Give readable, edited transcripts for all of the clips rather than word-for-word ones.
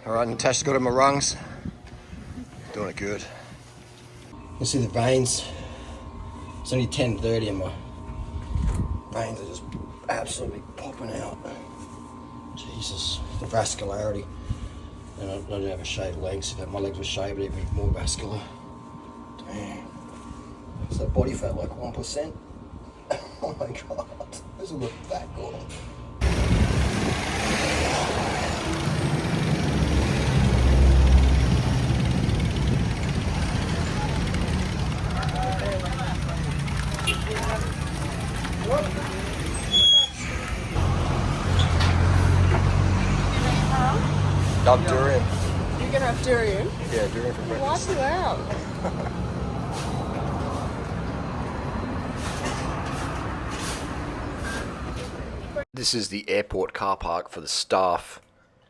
Alright, Natasha's got her rungs. Doing it good. You see the veins? It's only 10:30 and my veins are just absolutely popping out. Jesus, the vascularity. And I don't have a shaved legs. If my legs were shaved, it'd be more vascular. Damn. Is that body fat like 1%? Oh my god, this will look that good. Love durian. You're gonna have durian? Yeah, durian for breakfast. Wipe you out. This is the airport car park for the staff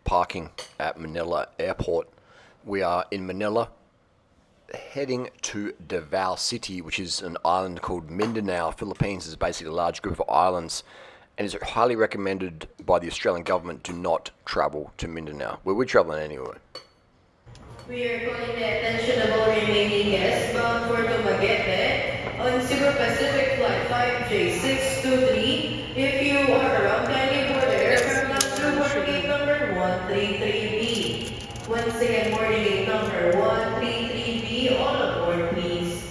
parking at Manila Airport. We are in Manila, heading to Davao City, which is an island called Mindanao. Philippines is basically a large group of islands, and is highly recommended by the Australian government to not travel to Mindanao. Well, we're traveling anyway. We are calling the attention of all remaining guests bound for Dumaguete on Cebu Pacific Flight 5J623. If you are around, kindly board the aircraft lounge through boarding gate number 133B. Once again, boarding gate number 133B. All aboard, please.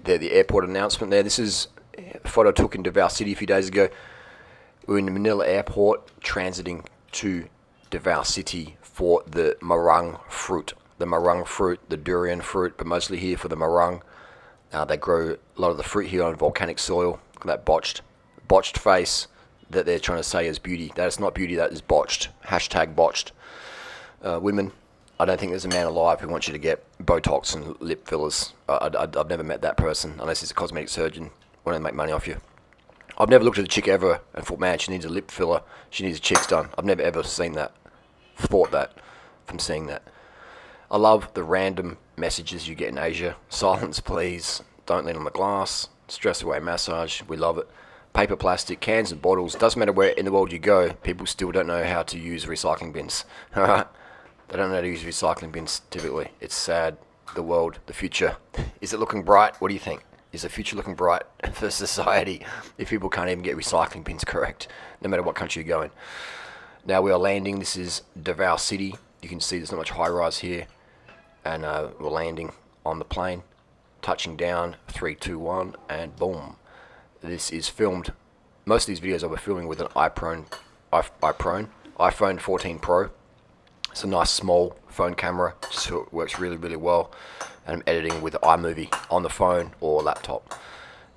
There, the airport announcement there. This is a photo I took in Davao City a few days ago. We're in the Manila Airport, transiting to Davao City for the marang fruit. The marang fruit, the durian fruit, but mostly here for the marang. They grow a lot of the fruit here on volcanic soil. Look at that botched face that they're trying to say is beauty. That is not beauty, that is botched. Hashtag botched. Women, I don't think there's a man alive who wants you to get Botox and lip fillers. I've never met that person, unless he's a cosmetic surgeon wanting to make money off you. I've never looked at a chick ever and thought, man, she needs a lip filler, she needs a cheeks done. I've never ever seen that, thought that, from seeing that. I love the random messages you get in Asia. Silence, please. Don't lean on the glass. Stress away massage. We love it. Paper, plastic, cans and bottles. Doesn't matter where in the world you go, people still don't know how to use recycling bins. Alright? They don't know how to use recycling bins, typically. It's sad. The world, the future. Is it looking bright? What do you think? Is the future looking bright for society if people can't even get recycling bins correct, no matter what country you're going? Now we are landing. This is Davao City. You can see there's not much high rise here. And we're landing on the plane. Touching down, 3, 2, 1, and boom. This is filmed. Most of these videos I was filming with an iPhone 14 Pro. It's a nice small phone camera, so it works really, really well. And I'm editing with iMovie on the phone or laptop.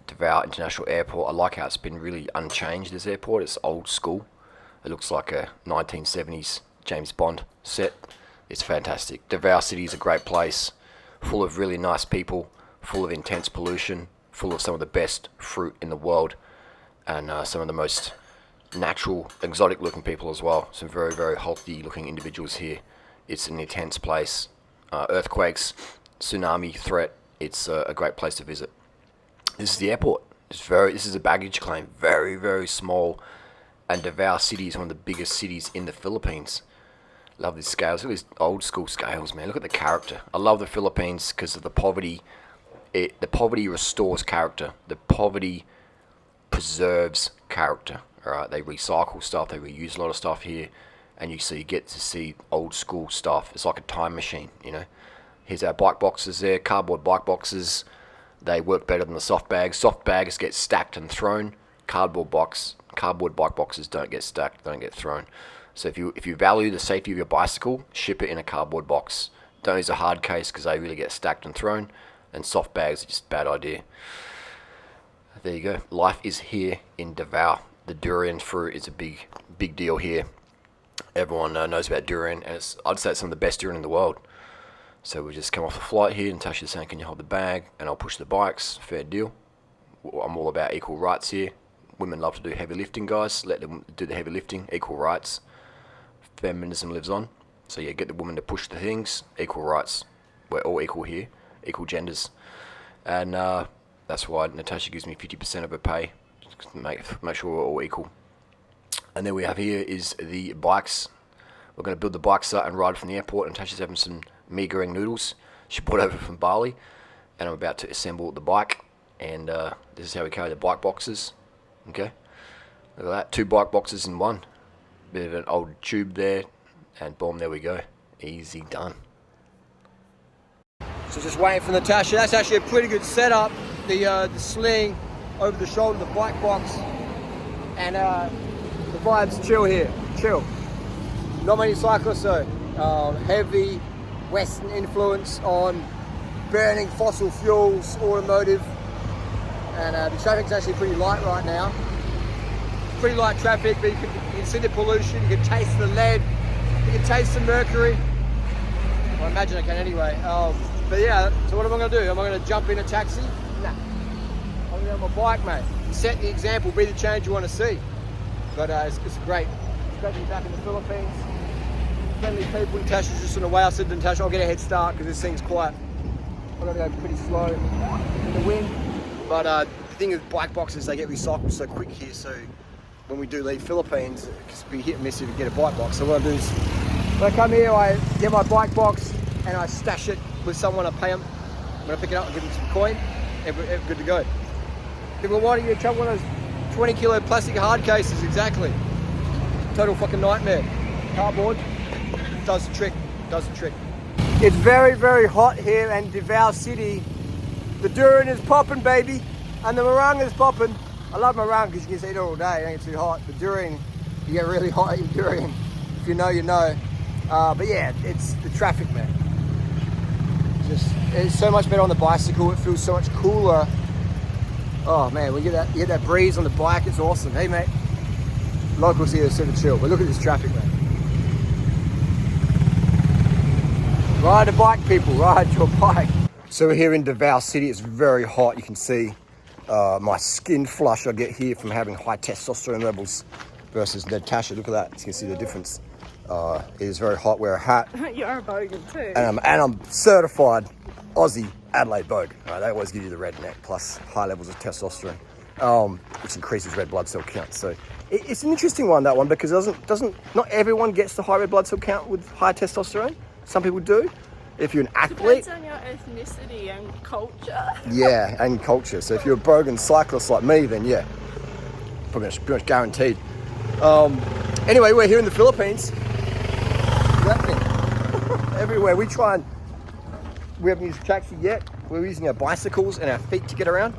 Davao International Airport. I like how it's been really unchanged, this airport. It's old school. It looks like a 1970s James Bond set. It's fantastic. Davao City is a great place, full of really nice people, full of intense pollution, full of some of the best fruit in the world, and some of the most natural, exotic looking people as well. Some very, very healthy looking individuals here. It's an intense place. Earthquakes, tsunami threat. It's a great place to visit. This is the airport. This is a baggage claim. Very, very small. And Davao City is one of the biggest cities in the Philippines. Love these scales. Look at these old school scales, man. Look at the character. I love the Philippines because of the poverty. The poverty restores character. The poverty preserves character. Alright, they recycle stuff. They reuse a lot of stuff here. And you get to see old school stuff. It's like a time machine, you know. Here's our bike boxes there. Cardboard bike boxes. They work better than the soft bags. Soft bags get stacked and thrown. Cardboard bike boxes don't get stacked, don't get thrown. So if you value the safety of your bicycle, ship it in a cardboard box. Don't use a hard case because they really get stacked and thrown. And soft bags are just a bad idea. There you go. Life is here in Davao. The durian fruit is a big deal here. Everyone knows about durian, and I'd say it's some of the best durian in the world. So we just come off the flight here, and Tasha's saying, can you hold the bag? And I'll push the bikes. Fair deal. I'm all about equal rights here. Women love to do heavy lifting, guys. Let them do the heavy lifting. Equal rights. Feminism lives on. So yeah, get the woman to push the things. Equal rights. We're all equal here. Equal genders. And that's why Natasha gives me 50% of her pay. Make sure we're all equal. And then we have here is the bikes. We're going to build the bikes up and ride from the airport, and Tasha's having some mee goreng noodles she brought over from Bali, and I'm about to assemble the bike, and this is how we carry the bike boxes. Okay, look at that, 2 bike boxes in one. Bit of an old tube there, and boom, there we go. Easy done. So just waiting for Natasha. That's actually a pretty good setup. The sling over the shoulder, the bike box, and the vibes chill here. Chill. Not many cyclists though. Heavy Western influence on burning fossil fuels, automotive, and the traffic's actually pretty light right now. Pretty light traffic, but you can see the pollution, you can taste the lead, you can taste the mercury. Well, I imagine I can anyway. But yeah, so what am I going to do? Am I going to jump in a taxi? Nah. I'm going to on my bike, mate. Set the example, be the change you want to see. But it's great. It's great to be back in the Philippines. Friendly people. Natasha's just on the way. I said to Natasha, I'll get a head start because this thing's quiet. I've got to go pretty slow in the wind. But the thing with bike boxes, they get recycled so quick here. So when we do leave Philippines, it can be hit and miss if you get a bike box. So what I do is, when I come here, I get my bike box and I stash it with someone. I pay them. When I pick it up, I give them some coin. Every good to go. People, why don't you chuck one of those 20 kilo plastic hard cases? Exactly. Total fucking nightmare. Cardboard does the trick. Does the trick. It's very, very hot here in Davao City. The durian is popping, baby, and the meringue is popping. I love meringue because you can just eat it all day. It ain't too hot. The durian, you get really hot eating durian. If you know, you know. But yeah, it's the traffic, man. It's so much better on the bicycle. It feels so much cooler. Oh man, you get that breeze on the bike. It's awesome. Hey mate, locals here are super chill. But look at this traffic, man. Ride a bike, people. Ride your bike. So we're here in Davao City. It's very hot. You can see my skin flush I get here from having high testosterone levels versus Natasha. Look at that. You can see the difference. It is very hot. Wear a hat. You're a bogan too. And I'm certified Aussie Adelaide Bogue. They always give you the red neck plus high levels of testosterone, which increases red blood cell count. So it's an interesting one, that one, because not everyone gets the high red blood cell count with high testosterone. Some people do. If you're an athlete. Depends on your ethnicity and culture. Yeah, and culture. So if you're a bogan cyclist like me, then yeah, pretty much guaranteed. Anyway, we're here in the Philippines. Everywhere we haven't used a taxi yet. We're using our bicycles and our feet to get around.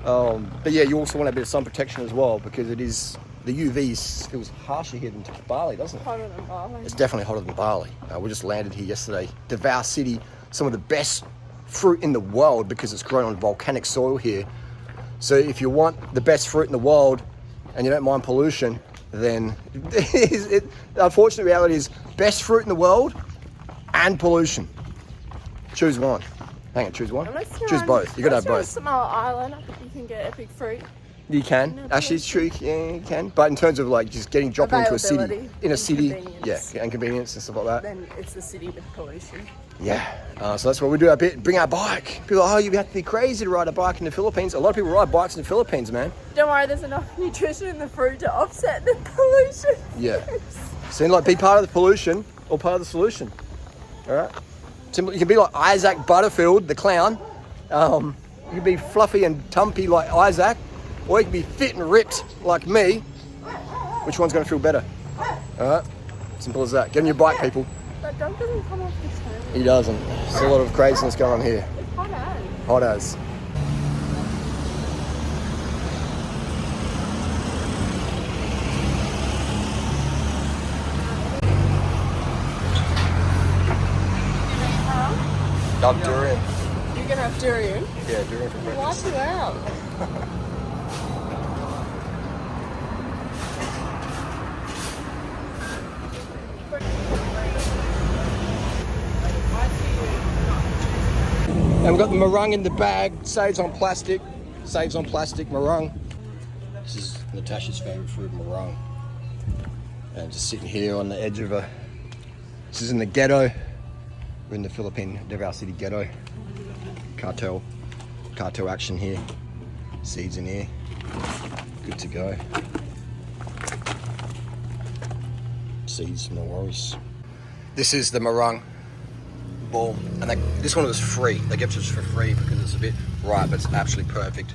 But yeah, you also want a bit of sun protection as well, because the UV feels harsher here than Bali, doesn't it? Hotter than Bali. It's definitely hotter than Bali. We just landed here yesterday. Davao City, some of the best fruit in the world because it's grown on volcanic soil here. So if you want the best fruit in the world and you don't mind pollution, then the unfortunate reality is best fruit in the world and pollution. Choose one. Hang on, choose one. Choose both. You gotta have both. Small island, I think you can get epic fruit. You can. Actually, it's true. Yeah, you can. But in terms of like just dropping into a city, yeah, and convenience and stuff like that. Then it's the city with pollution. Yeah. So that's what we do a bit. Bring our bike. People are, you have to be crazy to ride a bike in the Philippines. A lot of people ride bikes in the Philippines, man. Don't worry, there's enough nutrition in the fruit to offset the pollution. Yeah. So like be part of the pollution or part of the solution. All right. You can be like Isaac Butterfield, the clown. You can be fluffy and tumpy like Isaac, or you can be fit and ripped like me. Which one's going to feel better? All right. Simple as that. Get on your bike, people. That dog doesn't come off the train. He doesn't. There's a lot of craziness going on here. It's hot as. Hot as. Love durian. You're gonna have durian? Yeah, durian for breakfast. Wipe you out. And we've got the meringue in the bag. Saves on plastic. Saves on plastic meringue. This is Natasha's favourite fruit, meringue. And just sitting here on the edge of a... This is in the ghetto. We're in the Philippine Davao City ghetto. Cartel action here. Seeds in here. Good to go. Seeds, no worries. This is the Marung ball, and this one was free. They gave it to us for free because it's a bit right, but it's absolutely perfect.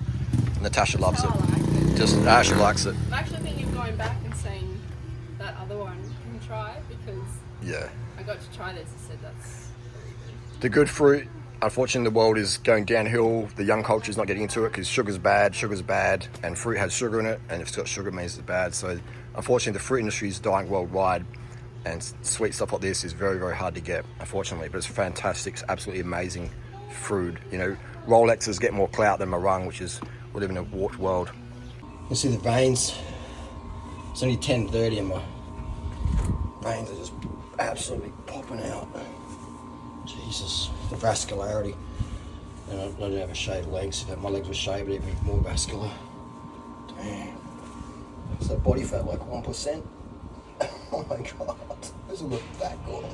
Natasha loves it. Just Ashley likes it. I'm actually thinking of going back and saying that other one can try because Yeah. I got to try this and said that's very good. The good fruit, unfortunately, the world is going downhill. The young culture is not getting into it because sugar's bad, and fruit has sugar in it, and if it's got sugar, it means it's bad. So, unfortunately, the fruit industry is dying worldwide, and sweet stuff like this is very, very hard to get, unfortunately. But it's fantastic, it's absolutely amazing fruit. You know, Rolexes get more clout than Marung, which is, we live in a warped world. You see the veins? It's only 10:30 and my veins are just absolutely popping out. Jesus, the vascularity. And I don't have a shaved legs. If my legs were shaved, it'd be more vascular. Damn. Is that body fat like 1%? Oh my god. This will look that good.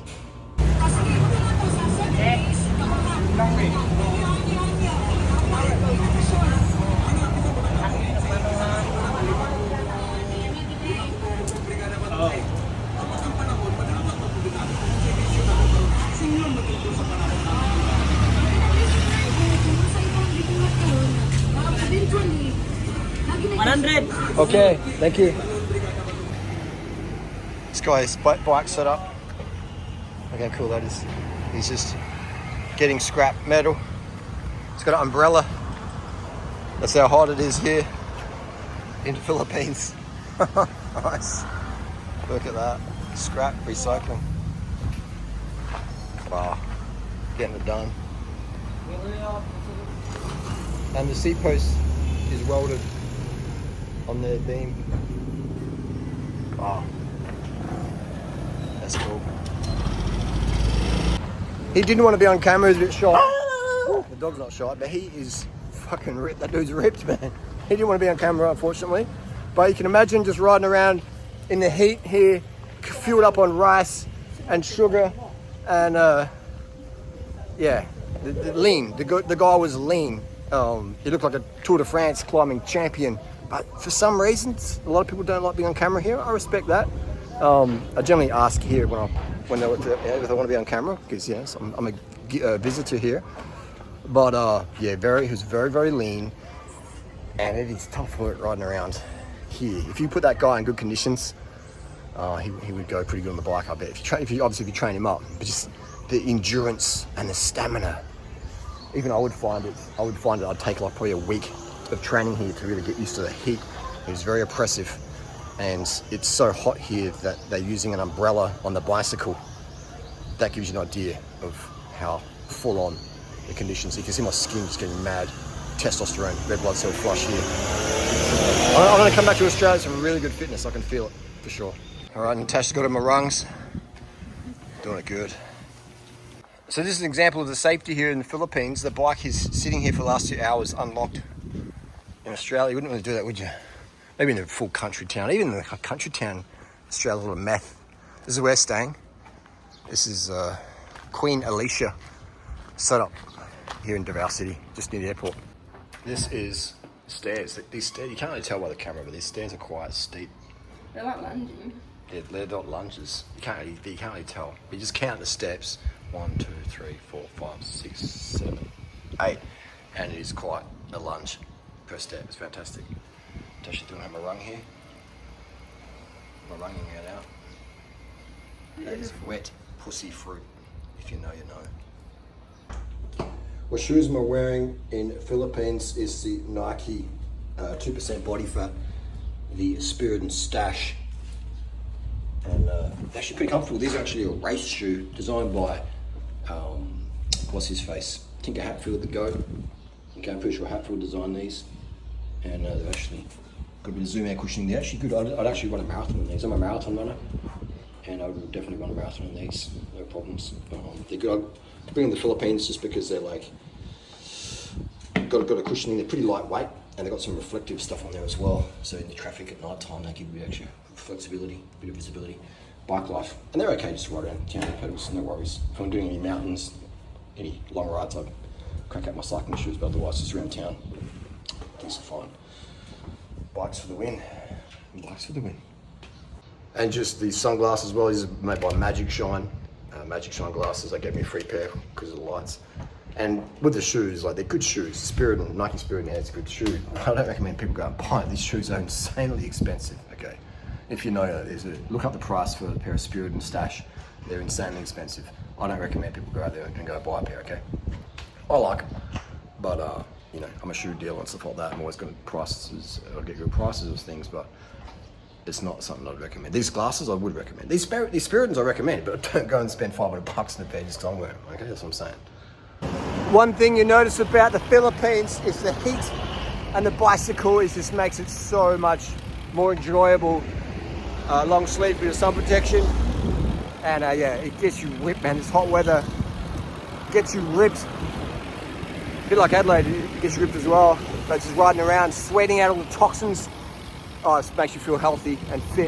Okay, thank you. This guy's bike set up. Okay, cool, that is. He's just getting scrap metal. It's got an umbrella. That's how hot it is here in the Philippines. Nice. Look at that. Scrap recycling. Wow. Getting it done. And the seat post is welded on the beam. Wow. That's cool. He didn't want to be on camera, he's a bit shy. The dog's not shy, but he is fucking ripped. That dude's ripped, man. He didn't want to be on camera, unfortunately. But you can imagine just riding around in the heat here, fueled up on rice and sugar, and yeah, the lean. The guy was lean. He looked like a Tour de France climbing champion. But for some reasons, a lot of people don't like being on camera here. I respect that. I generally ask here if they want to be on camera, because yes, I'm a visitor here. But yeah, he was very, very lean, and it is tough work riding around here. If you put that guy in good conditions, he would go pretty good on the bike, I bet. If you train him up, but just the endurance and the stamina. Even I would find it. I'd take like probably a week of training here to really get used to the heat. It was very oppressive, and it's so hot here that they're using an umbrella on the bicycle. That gives you an idea of how full on the conditions. You can see my skin just getting mad. Testosterone, red blood cell flush here. I'm going to come back to Australia with some really good fitness. I can feel it for sure. All right, Natasha's got her Marungs. Doing it good. So this is an example of the safety here in the Philippines. The bike is sitting here for the last 2 hours unlocked. In Australia, you wouldn't really do that, would you? Maybe in a full country town. Even in a country town, Australia's a little meth. This is where we're staying. This is Queen Alicia set up here in Davao City, just near the airport. This is stairs. These stairs, you can't really tell by the camera, but these stairs are quite steep. They're like lunging. Yeah, they're not lunges. You can't really tell. You just count the steps. 1, 2, 3, 4, 5, 6, 7, 8, and it is quite a lunge per step. It's fantastic. Tasha's doing her Marung here. Marunging it out. That is wet pussy fruit. If you know, you know. What shoes I'm wearing in Philippines is the Nike 2% body fat, the Spirit and Stash, and they're actually pretty comfortable. These are actually a race shoe designed by what's his face? Tinker Hatfield, the GOAT. Okay, I'm pretty sure Hatfield designed these, and they've actually got a bit of zoom air cushioning. They're actually good. I'd actually run a marathon in these. I'm a marathon runner, and I would definitely run a marathon in these. No problems. They're good. I bring them to the Philippines just because they're like got a cushioning. They're pretty lightweight, and they've got some reflective stuff on there as well. So in the traffic at night time, they give you extra flexibility, a bit of visibility. Bike life, and they're okay just to ride around town with pedals, no worries. If I'm doing any mountains, any long rides, I'd crack out my cycling shoes, but otherwise just around town, things are fine. Bikes for the win. Bikes for the win. And just the sunglasses as well, these are made by Magic Shine. Magic Shine glasses. They gave me a free pair because of the lights. And with the shoes, like they're good shoes. Nike Spirit is a good shoe. I don't recommend people go and buy it. These shoes are insanely expensive. Okay, if you know, look up the price for a pair of Spirit and Stash. They're insanely expensive. I don't recommend people go out there and go buy a pair. Okay, I like them, but you know, I'm a shoe dealer and stuff like that. I'm always going to prices. I'll get good prices of things, but it's not something I'd recommend. These glasses I would recommend. These Spiritons I recommend, but don't go and spend $500 in a pair just because I'm wearing them. Okay, that's what I'm saying. One thing you notice about the Philippines is the heat, and the bicycle just makes it so much more enjoyable. Long sleeve for your sun protection, and yeah, it gets you ripped, man. This hot weather gets you ripped. A bit like Adelaide, it gets you ripped as well. But just riding around, sweating out all the toxins, oh, it makes you feel healthy and fit.